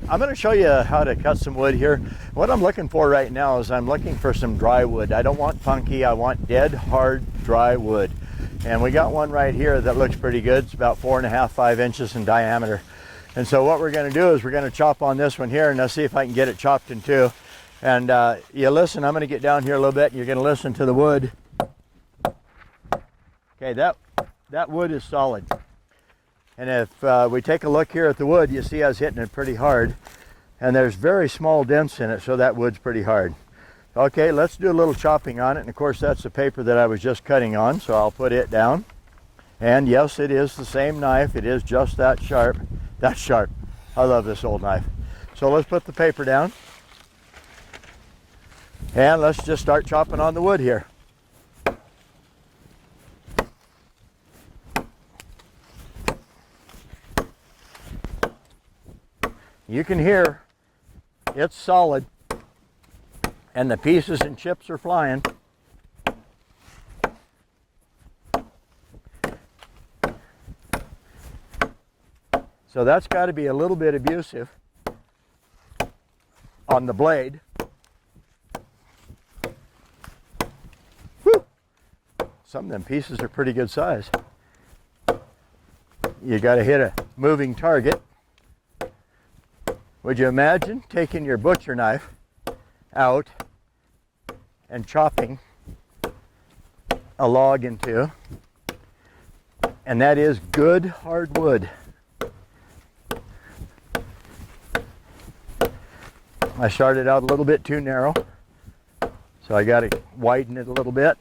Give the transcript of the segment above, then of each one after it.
I'm going to show you how to cut some wood here. What I'm looking for right now is I'm looking for some dry wood. I don't want funky, I want dead, hard, dry wood. And we got one right here that looks pretty good. It's about 4.5, 5 inches in diameter. And so what we're going to do is we're going to chop on this one here, and let's see if I can get it chopped in two. And you listen, I'm going to get down here a little bit, and you're going to listen to the wood. Okay, that wood is solid. And if we take a look here at the wood, you see I was hitting it pretty hard. And there's very small dents in it, so that wood's pretty hard. Okay, let's do a little chopping on it. And of course, that's the paper that I was just cutting on, so I'll put it down. And yes, it is the same knife. It is just that sharp. That's sharp. I love this old knife. So let's put the paper down. And let's just start chopping on the wood here. You can hear it's solid and the pieces and chips are flying. So that's got to be a little bit abusive on the blade. Whew. Some of them pieces are pretty good size. You got to hit a moving target. Would you imagine taking your butcher knife out and chopping a log in two? And that is good hardwood. I started out a little bit too narrow, so I got to widen it a little bit.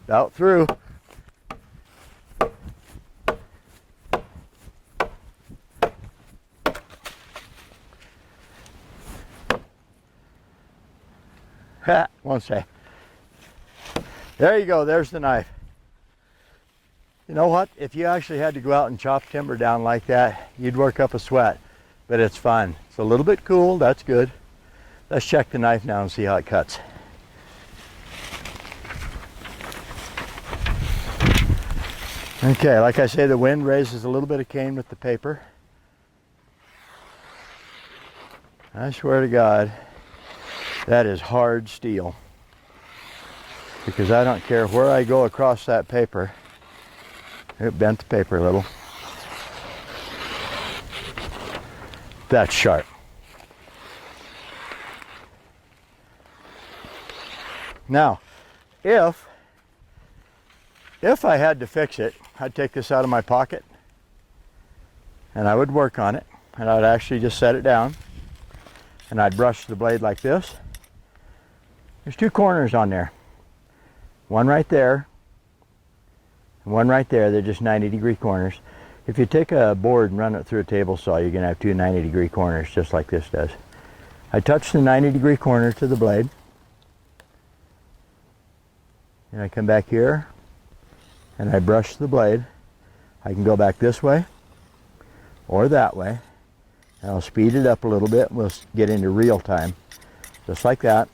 Out through. Ha, won't say. There you go, there's the knife. You know what? If you actually had to go out and chop timber down like that, you'd work up a sweat, but it's fun. It's a little bit cool, that's good. Let's check the knife now and see how it cuts. Okay, like I say, the wind raises a little bit of cane with the paper. I swear to God, that is hard steel. Because I don't care where I go across that paper. It bent the paper a little. That's sharp. Now, if I had to fix it, I'd take this out of my pocket and I would work on it, and I'd actually just set it down and I'd brush the blade like this. There's two corners on there. One right there and one right there. They're just 90-degree corners. If you take a board and run it through a table saw, you're going to have two 90-degree corners just like this does. I touch the 90-degree corner to the blade and I come back here and I brush the blade. I can go back this way or that way, and I'll speed it up a little bit and we'll get into real time. Just like that.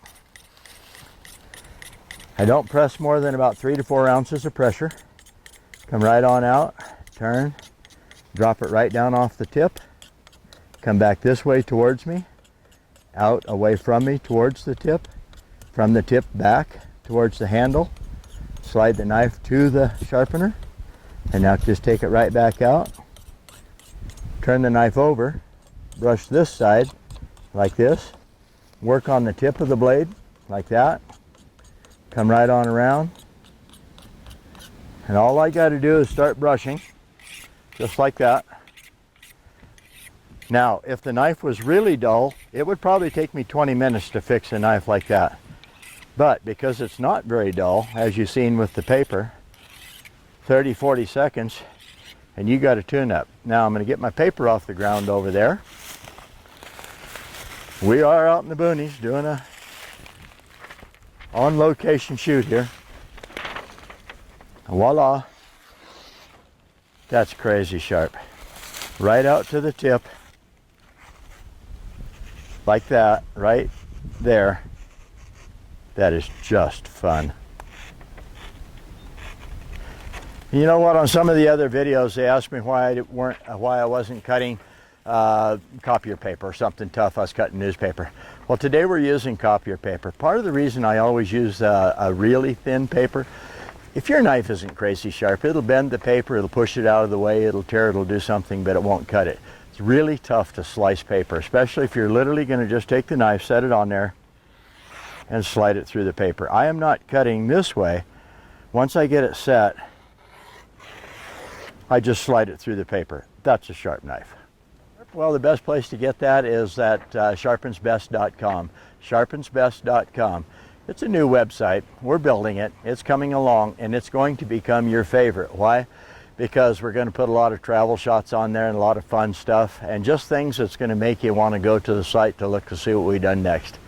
I don't press more than about 3 to 4 ounces of pressure. Come right on out, turn, drop it right down off the tip, come back this way towards me, out away from me towards the tip, from the tip back towards the handle. Slide the knife to the sharpener, and now just take it right back out. Turn the knife over, brush this side like this, work on the tip of the blade like that, come right on around, and all I got to do is start brushing just like that. Now, if the knife was really dull, it would probably take me 20 minutes to fix a knife like that. But because it's not very dull, as you've seen with the paper, 30, 40 seconds, and you got a tune-up. Now I'm going to get my paper off the ground over there. We are out in the boonies doing a on-location shoot here. Voila. That's crazy sharp. Right out to the tip. Like that, right there. That is just fun. You know what? On some of the other videos, they asked me why I wasn't cutting copier paper or something tough. I was cutting newspaper. Well, today we're using copier paper. Part of the reason I always use a really thin paper, if your knife isn't crazy sharp, it'll bend the paper, it'll push it out of the way, it'll tear, it'll do something, but it won't cut it. It's really tough to slice paper, especially if you're literally going to just take the knife, set it on there, and slide it through the paper. I am not cutting this way. Once I get it set, I just slide it through the paper. That's a sharp knife. Well, the best place to get that is at sharpensbest.com. Sharpensbest.com. It's a new website. We're building it. It's coming along, and it's going to become your favorite. Why? Because we're going to put a lot of travel shots on there and a lot of fun stuff, and just things that's going to make you want to go to the site to look to see what we've done next.